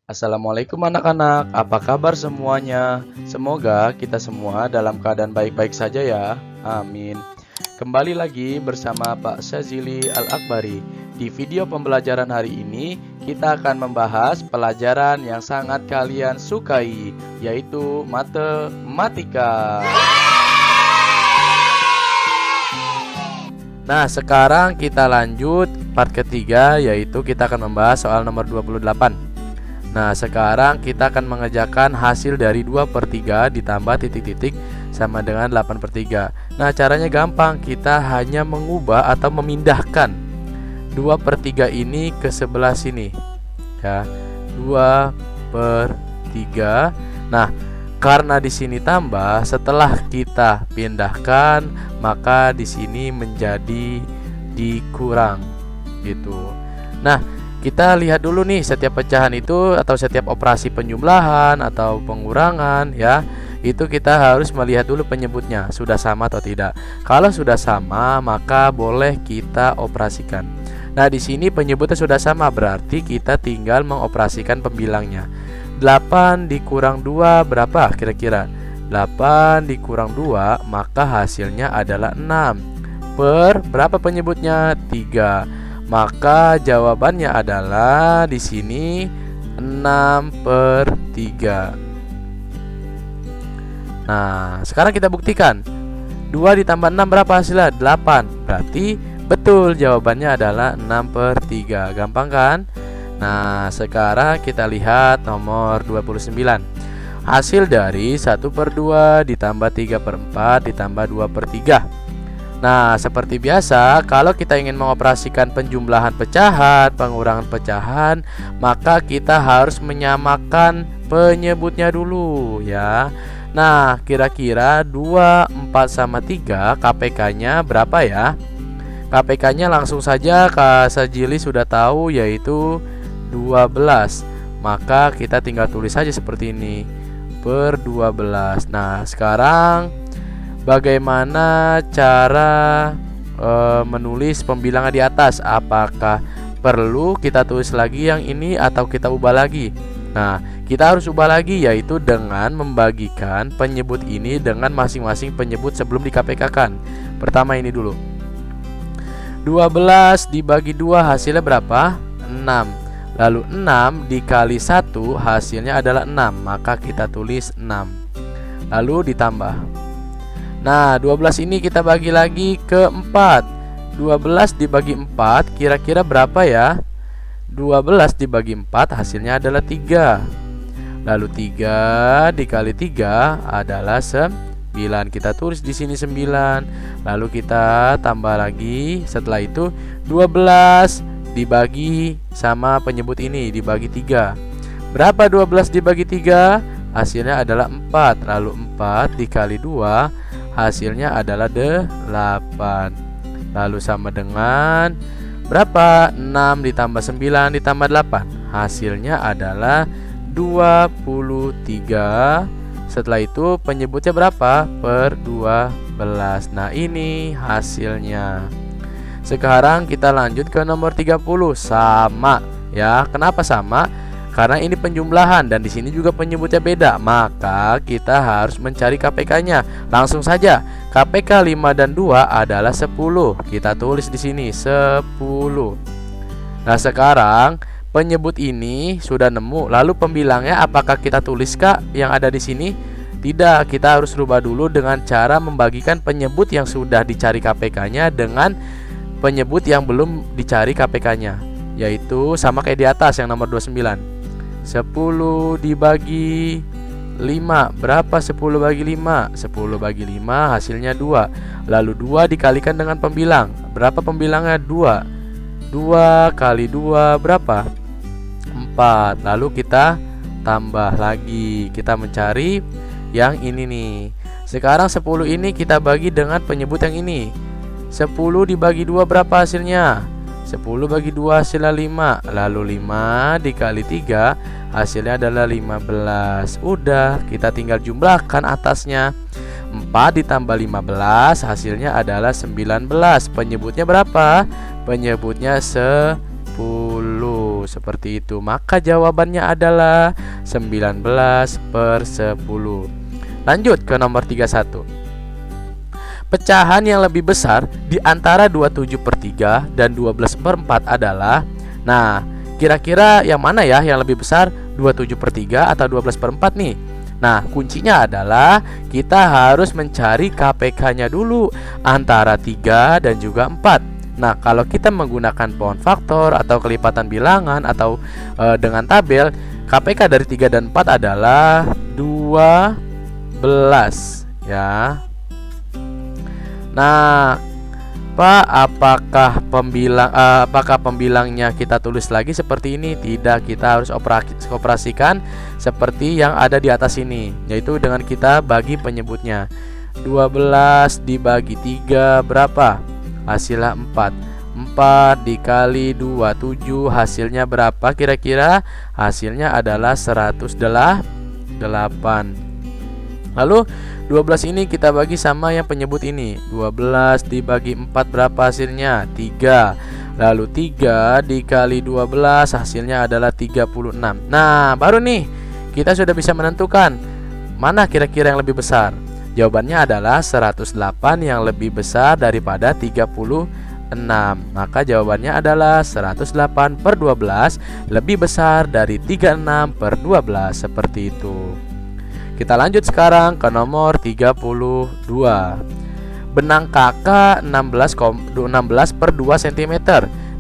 Assalamualaikum anak-anak, apa kabar semuanya? Semoga kita semua dalam keadaan baik-baik saja ya. Amin. Kembali lagi bersama Pak Syazili Al-Akbari. Di video pembelajaran hari ini, kita akan membahas pelajaran yang sangat kalian sukai, yaitu matematika. Nah, sekarang kita lanjut part ketiga, yaitu kita akan membahas soal nomor 28. Nah, sekarang kita akan mengerjakan hasil dari 2/3 ditambah titik-titik sama dengan 8/3. Nah, caranya gampang, kita hanya mengubah atau memindahkan 2/3 ini ke sebelah sini. Ya, 2/3. Nah, karena di sini tambah, setelah kita pindahkan, maka di sini menjadi dikurang gitu. Nah, kita lihat dulu nih setiap pecahan itu atau setiap operasi penjumlahan atau pengurangan ya. Itu kita harus melihat dulu penyebutnya sudah sama atau tidak. Kalau sudah sama, maka boleh kita operasikan. Nah, di sini penyebutnya sudah sama, berarti kita tinggal mengoperasikan pembilangnya. 8 dikurang 2 berapa kira-kira? 8 dikurang 2, maka hasilnya adalah 6. Per berapa penyebutnya? 3. Maka jawabannya adalah di sini 6/3. Nah, sekarang kita buktikan. 2 ditambah 6 berapa hasilnya? 8. Berarti betul jawabannya adalah 6/3. Gampang kan? Nah, sekarang kita lihat nomor 29. Hasil dari 1/2 ditambah 3/4 ditambah 2/3. Nah, seperti biasa, kalau kita ingin mengoperasikan penjumlahan pecahan, pengurangan pecahan, maka kita harus menyamakan penyebutnya dulu ya. Nah, kira-kira 2, 4, sama 3 KPK-nya berapa ya? KPK-nya langsung saja Kak Sajili sudah tahu, yaitu 12. Maka kita tinggal tulis saja seperti ini, per 12. Nah, sekarang bagaimana cara menulis pembilangan di atas? Apakah perlu kita tulis lagi yang ini atau kita ubah lagi? Nah, kita harus ubah lagi, yaitu dengan membagikan penyebut ini dengan masing-masing penyebut sebelum di KPK-kan. Pertama ini dulu, 12 dibagi 2 hasilnya berapa? 6. Lalu 6 dikali 1 hasilnya adalah 6, maka kita tulis 6. Lalu ditambah. Nah, 12 ini kita bagi lagi ke 4. 12 dibagi 4 kira-kira berapa ya? 12 dibagi 4 hasilnya adalah 3. Lalu 3 dikali 3 adalah 9. Kita tulis di sini 9. Lalu kita tambah lagi. Setelah itu 12 dibagi sama penyebut ini dibagi 3. Berapa 12 dibagi 3? Hasilnya adalah 4. Lalu 4 dikali 2 hasilnya adalah 8. Lalu sama dengan berapa? 6 ditambah 9 ditambah 8. Hasilnya adalah 23. Setelah itu penyebutnya berapa? Per 12. Nah, ini hasilnya. Sekarang kita lanjut ke nomor 30. Sama ya. Kenapa sama? Karena ini penjumlahan dan di sini juga penyebutnya beda, maka kita harus mencari KPK-nya. Langsung saja. KPK 5 dan 2 adalah 10. Kita tulis di sini 10. Nah, sekarang penyebut ini sudah nemu. Lalu pembilangnya apakah kita tulis Kak yang ada di sini? Tidak, kita harus rubah dulu dengan cara membagikan penyebut yang sudah dicari KPK-nya dengan penyebut yang belum dicari KPK-nya, yaitu sama kayak di atas yang nomor 29. 10 dibagi 5 berapa? 10 bagi 5. 10 bagi 5 hasilnya 2. Lalu 2 dikalikan dengan pembilang. Berapa pembilangnya? 2. 2 kali 2 berapa? 4. Lalu kita tambah lagi. Kita mencari yang ini nih. Sekarang 10 ini kita bagi dengan penyebut yang ini. 10 dibagi 2 berapa hasilnya? 10 bagi 2 hasilnya 5. Lalu 5 dikali 3 hasilnya adalah 15. Udah, kita tinggal jumlahkan atasnya. 4 ditambah 15 hasilnya adalah 19. Penyebutnya berapa? Penyebutnya 10. seperti itu. Maka jawabannya adalah 19 per 10. Lanjut ke nomor 31. Pecahan yang lebih besar di antara 27 per 3 dan 12 per 4 adalah, nah, kira-kira yang mana ya yang lebih besar, 27 per 3 atau 12 per 4 nih? Nah, kuncinya adalah kita harus mencari KPK-nya dulu antara 3 dan juga 4. Nah, kalau kita menggunakan pohon faktor atau kelipatan bilangan atau dengan tabel, KPK dari 3 dan 4 adalah 12 ya. Nah, Pak, apakah pembilangnya kita tulis lagi seperti ini? Tidak, kita harus operasikan seperti yang ada di atas ini, yaitu dengan kita bagi penyebutnya. 12 dibagi 3 berapa? Hasilnya 4. 4 dikali 2, 7. Hasilnya berapa kira-kira? Hasilnya adalah 108. Lalu 12 ini kita bagi sama yang penyebut ini. 12 dibagi 4 berapa hasilnya? 3. Lalu 3 dikali 12 hasilnya adalah 36. Nah, baru nih kita sudah bisa menentukan mana kira-kira yang lebih besar. Jawabannya adalah 108 yang lebih besar daripada 36. Maka jawabannya adalah 108 per 12 lebih besar dari 36 per 12. Seperti itu. Kita lanjut sekarang ke nomor 32. Benang kakak 16 per 2 cm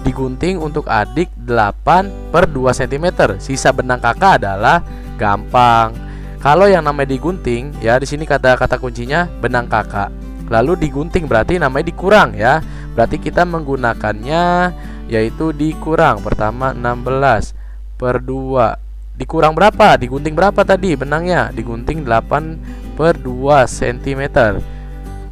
digunting untuk adik 8 per 2 cm. Sisa benang kakak adalah gampang. Kalau yang namanya digunting ya, di sini kata-kata kuncinya benang kakak. Lalu digunting berarti namanya dikurang ya. Berarti kita menggunakannya yaitu dikurang. Pertama 16 per 2. Dikurang berapa? Digunting berapa tadi benangnya? Digunting 8 per 2 cm.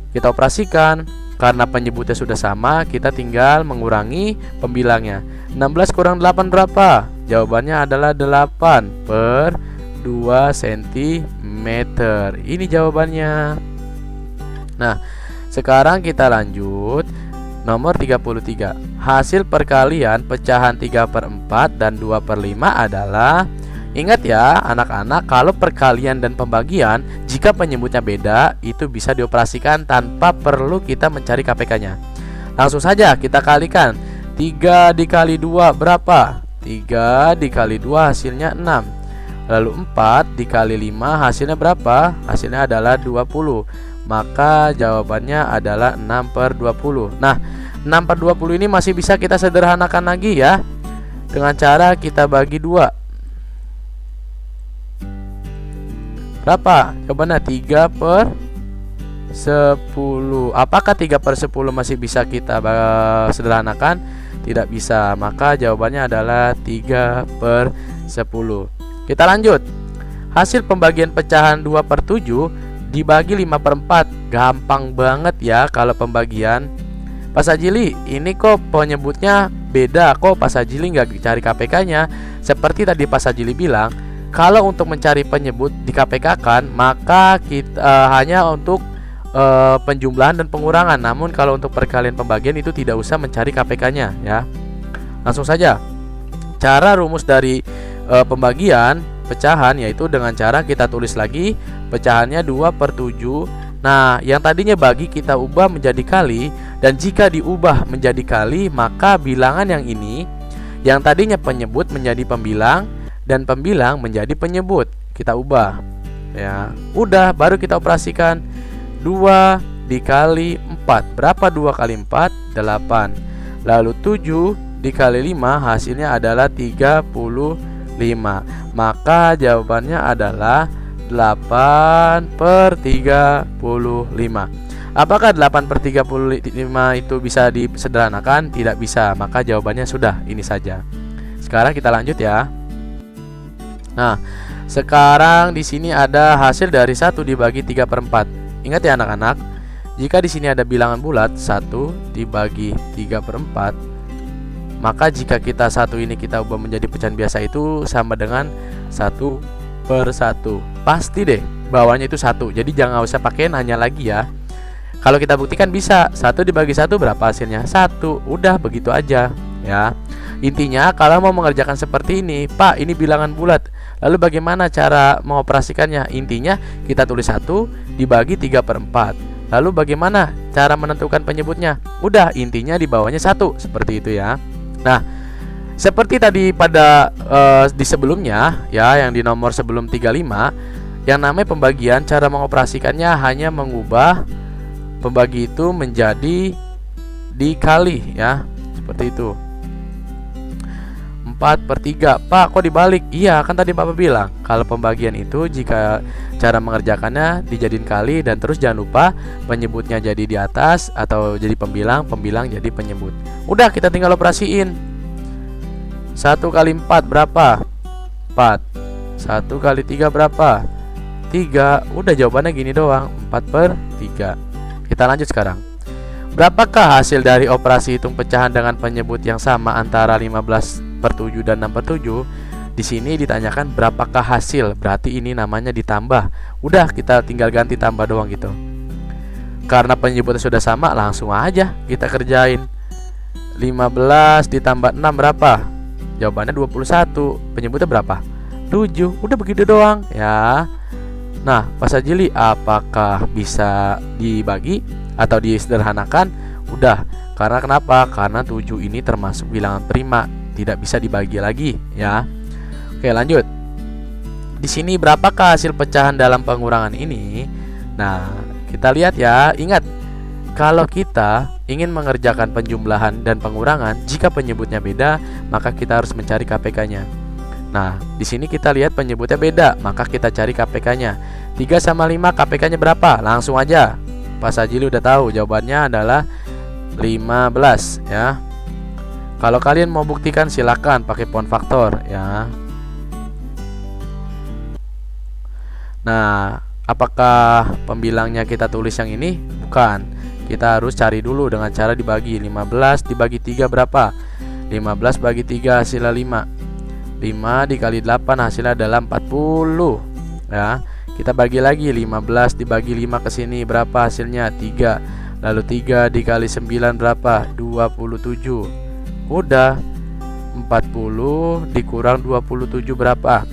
Kita operasikan. Karena penyebutnya sudah sama, kita tinggal mengurangi pembilangnya. 16 kurang 8 berapa? Jawabannya adalah 8 per 2 cm. Ini jawabannya. Nah, sekarang kita lanjut. Nomor 33. Hasil perkalian pecahan 3 per 4 dan 2 per 5 adalah, ingat ya anak-anak, kalau perkalian dan pembagian jika penyebutnya beda itu bisa dioperasikan tanpa perlu kita mencari KPK-nya. Langsung saja kita kalikan. 3 dikali 2 berapa? 3 dikali 2 hasilnya 6. Lalu 4 dikali 5 hasilnya berapa? Hasilnya adalah 20. Maka jawabannya adalah 6 per 20. Nah, 6 per 20 ini masih bisa kita sederhanakan lagi ya, dengan cara kita bagi 2. Berapa? Jawabannya 3 per 10. Apakah 3 per 10 masih bisa kita sederhanakan? Tidak bisa. Maka jawabannya adalah 3 per 10. Kita lanjut. Hasil pembagian pecahan 2 per 7 dibagi 5 per 4. Gampang banget ya kalau pembagian. Pak Sajili, ini kok penyebutnya beda, kok Pak Sajili nggak cari KPK-nya? Seperti tadi Pak Sajili bilang, kalau untuk mencari penyebut di KPK kan, maka kita hanya untuk penjumlahan dan pengurangan. Namun kalau untuk perkalian pembagian itu tidak usah mencari KPK-nya ya. Langsung saja. Cara rumus dari pembagian pecahan yaitu dengan cara kita tulis lagi pecahannya 2 per 7. Nah, yang tadinya bagi kita ubah menjadi kali, dan jika diubah menjadi kali, maka bilangan yang ini yang tadinya penyebut menjadi pembilang dan pembilang menjadi penyebut. Kita ubah. Ya, udah baru kita operasikan. 2 dikali 4. Berapa 2 kali 4? 8. Lalu 7 dikali 5 hasilnya adalah 35. Maka jawabannya adalah 8 per 35. Apakah 8 per 35 itu bisa disederhanakan? Tidak bisa. Maka jawabannya sudah ini saja. Sekarang kita lanjut ya. Nah, sekarang di sini ada hasil dari 1 dibagi 3 per 4. Ingat ya anak-anak, jika di sini ada bilangan bulat 1 dibagi 3 per 4, maka jika kita 1 ini kita ubah menjadi pecahan biasa itu sama dengan 1 per 1. Pasti deh bawahnya itu 1. Jadi jangan usah pakai nanya lagi ya. Kalau kita buktikan bisa. 1 dibagi 1 berapa hasilnya? 1. Udah begitu aja ya. Intinya kalau mau mengerjakan seperti ini, Pak, ini bilangan bulat. Lalu bagaimana cara mengoperasikannya? Intinya kita tulis 1 dibagi 3/4. Lalu bagaimana cara menentukan penyebutnya? Udah, intinya di bawahnya 1, seperti itu ya. Nah, seperti tadi pada di sebelumnya ya, yang di nomor sebelum 35, yang namanya pembagian, cara mengoperasikannya hanya mengubah pembagi itu menjadi dikali ya, seperti itu. 4/3. Pak, kok dibalik? Iya, kan tadi Bapak bilang kalau pembagian itu jika cara mengerjakannya dijadiin kali, dan terus jangan lupa penyebutnya jadi di atas atau jadi pembilang, pembilang jadi penyebut. Udah, kita tinggal operasiin. 1 kali 4 berapa? 4. 1 kali 3 berapa? 3. Udah, jawabannya gini doang, 4/3. Kita lanjut sekarang. Berapakah hasil dari operasi hitung pecahan dengan penyebut yang sama antara 15/7 dan 6/7? Di sini ditanyakan berapakah hasil, berarti ini namanya ditambah. Udah, kita tinggal ganti tambah doang gitu. Karena penyebutnya sudah sama, langsung aja kita kerjain. 15 ditambah 6 berapa? Jawabannya 21. Penyebutnya berapa? 7. Udah begitu doang ya. Nah, Pak Sajili, apakah bisa dibagi atau disederhanakan? Udah, karena kenapa? Karena 7 ini termasuk bilangan prima, tidak bisa dibagi lagi ya. Oke, lanjut. Di sini berapakah hasil pecahan dalam pengurangan ini? Nah, kita lihat ya. Ingat, kalau kita ingin mengerjakan penjumlahan dan pengurangan, jika penyebutnya beda, maka kita harus mencari KPK-nya. Nah, di sini kita lihat penyebutnya beda, maka kita cari KPK-nya. 3 sama 5 KPK-nya berapa? Langsung aja. Pak Sajili udah tahu jawabannya adalah 15 ya. Kalau kalian mau buktikan silakan pakai pound faktor ya. Nah, apakah pembilangnya kita tulis yang ini? Bukan. Kita harus cari dulu dengan cara dibagi. 15 dibagi 3 berapa? 15 bagi 3 hasilnya 5. 5 dikali 8 hasilnya adalah 40 ya. Kita bagi lagi, 15 dibagi 5 ke sini berapa hasilnya? 3. Lalu 3 dikali 9 berapa? 27. Udah. 40 dikurang 27 berapa?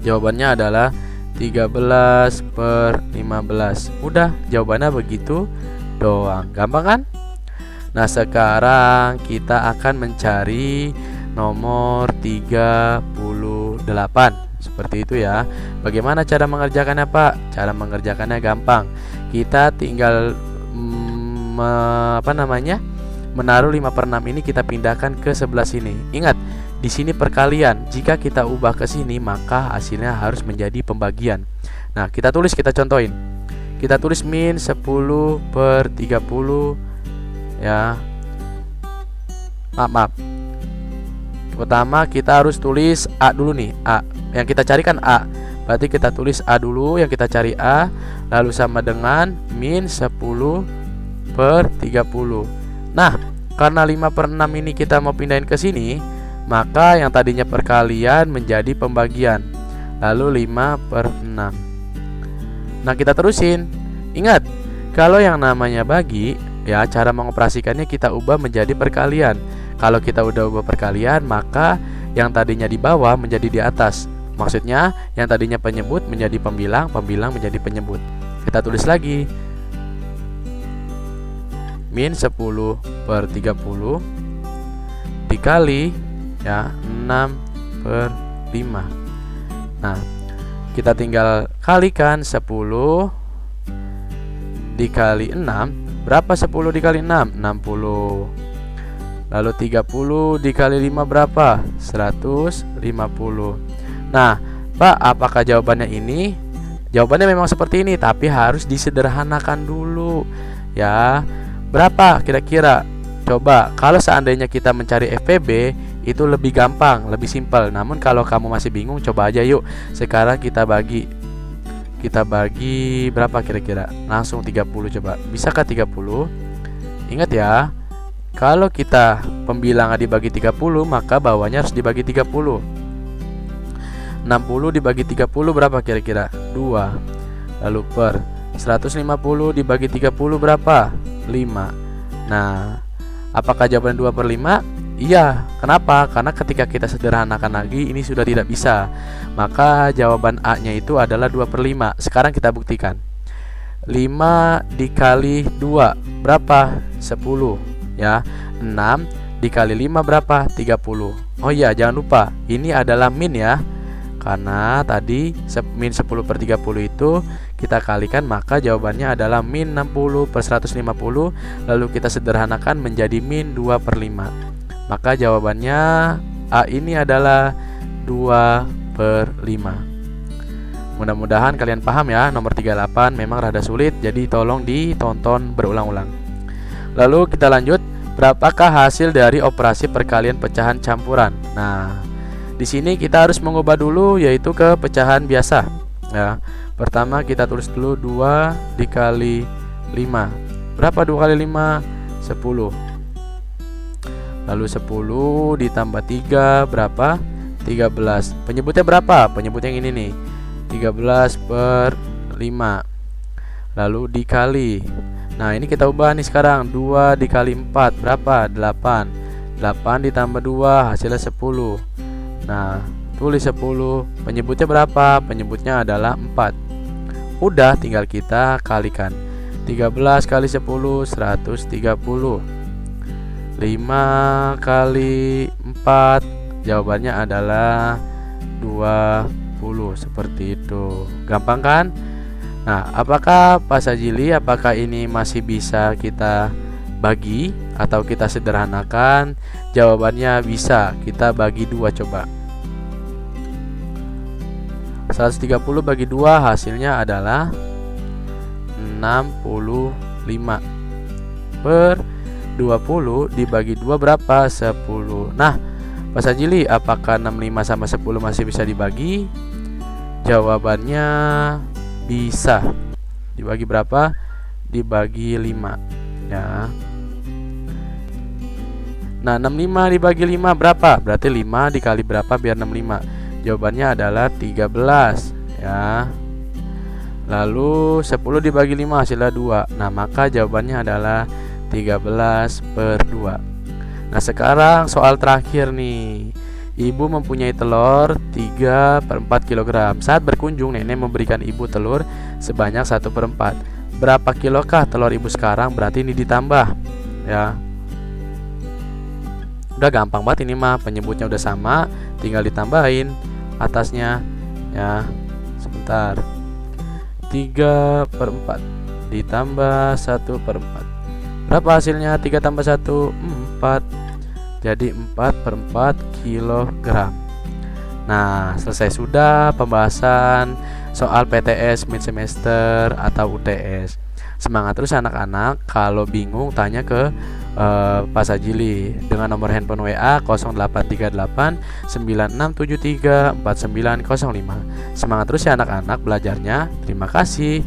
Jawabannya adalah 13/15. Udah, jawabannya begitu doang. Gampang kan? Nah, sekarang kita akan mencari nomor 38. Seperti itu ya. Bagaimana cara mengerjakannya, Pak? Cara mengerjakannya gampang. Kita tinggal menaruh 5/6 ini kita pindahkan ke sebelah sini. Ingat, di sini perkalian. Jika kita ubah ke sini, maka hasilnya harus menjadi pembagian. Nah, kita tulis, kita contohin. Kita tulis min 10/30 ya. Maaf. Pertama kita harus tulis A dulu nih. A, yang kita cari kan A. Berarti kita tulis A dulu, yang kita cari A. Lalu sama dengan min 10/30. Nah, karena 5/6 ini kita mau pindahin ke sini, maka yang tadinya perkalian menjadi pembagian. Lalu 5/6. Nah, kita terusin. Ingat, kalau yang namanya bagi ya, cara mengoperasikannya kita ubah menjadi perkalian. Kalau kita udah ubah perkalian, maka yang tadinya di bawah menjadi di atas. Maksudnya yang tadinya penyebut menjadi pembilang, pembilang menjadi penyebut. Kita tulis lagi. Min 10/30 dikali ya 6/5. Nah, kita tinggal kalikan 10 dikali 6. Berapa 10 dikali 6? 60. Lalu 30 dikali 5 berapa? 150. Nah, Pak, apakah jawabannya ini? Jawabannya memang seperti ini, tapi harus disederhanakan dulu ya. Berapa kira-kira? Coba, kalau seandainya kita mencari FPB, itu lebih gampang, lebih simpel. Namun kalau kamu masih bingung, coba aja yuk. Sekarang kita bagi. Kita bagi berapa kira-kira? Langsung 30 coba. Bisakah 30? Ingat ya, kalau kita pembilangan dibagi 30, maka bawahnya harus dibagi 30. 60 dibagi 30 berapa kira-kira? 2. Lalu per 150 dibagi 30 berapa? 5. Nah, apakah jawaban 2/5? Iya, kenapa? Karena ketika kita sederhanakan lagi ini sudah tidak bisa. Maka jawaban A-nya itu adalah 2/5. Sekarang kita buktikan. 5 dikali 2 berapa? 10 ya. 6 dikali 5 berapa? 30. Oh iya, jangan lupa ini adalah min ya. Karena tadi min 10/30 itu kita kalikan, maka jawabannya adalah min 60/150. Lalu kita sederhanakan menjadi min 2/5. Maka jawabannya A ini adalah 2/5. Mudah-mudahan kalian paham ya. Nomor 38 memang rada sulit, jadi tolong ditonton berulang-ulang. Lalu kita lanjut. Berapakah hasil dari operasi perkalian pecahan campuran? Nah, di sini kita harus mengubah dulu, yaitu ke pecahan biasa ya. Pertama kita tulis dulu 2 dikali 5. Berapa 2 kali 5? 10. Lalu 10 ditambah 3 berapa? 13. Penyebutnya berapa? Penyebut yang ini nih, 13/5. Lalu dikali. Nah ini kita ubah nih sekarang. 2 dikali 4 berapa? 8. 8 ditambah 2 hasilnya 10. Nah tulis 10. Penyebutnya berapa? Penyebutnya adalah 4. Udah tinggal kita kalikan. 13 kali 10 130. 5 kali 4 jawabannya adalah 20. Seperti itu. Gampang kan? Nah, apakah Pak Sajili, apakah ini masih bisa kita bagi atau kita sederhanakan? Jawabannya bisa. Kita bagi 2 coba. 130 bagi 2 hasilnya adalah 65. Per 20 dibagi 2 berapa? 10. Nah, Pak Sajili, apakah 65 sama 10 masih bisa dibagi? Jawabannya bisa. Dibagi berapa? Dibagi 5 ya. Nah 65 dibagi 5 berapa? Berarti 5 dikali berapa biar 65? Jawabannya adalah 13 ya. Lalu 10 dibagi 5 hasilnya 2. Nah maka jawabannya adalah 13/2. Nah sekarang soal terakhir nih. Ibu mempunyai telur 3/4 kg. Saat berkunjung, nenek memberikan ibu telur sebanyak 1/4. Berapa kilokah telur ibu sekarang? Berarti ini ditambah ya. Udah gampang banget ini mah. Penyebutnya udah sama, tinggal ditambahin atasnya ya. Sebentar. 3/4 ditambah 1/4. Berapa hasilnya? 3 tambah 1 4. Jadi 4/4 kg. Nah, selesai sudah pembahasan soal PTS mid semester atau UTS. Semangat terus anak-anak. Kalau bingung tanya ke Pak Sajili dengan nomor handphone WA 0838 9673 4905. Semangat terus ya anak-anak belajarnya. Terima kasih.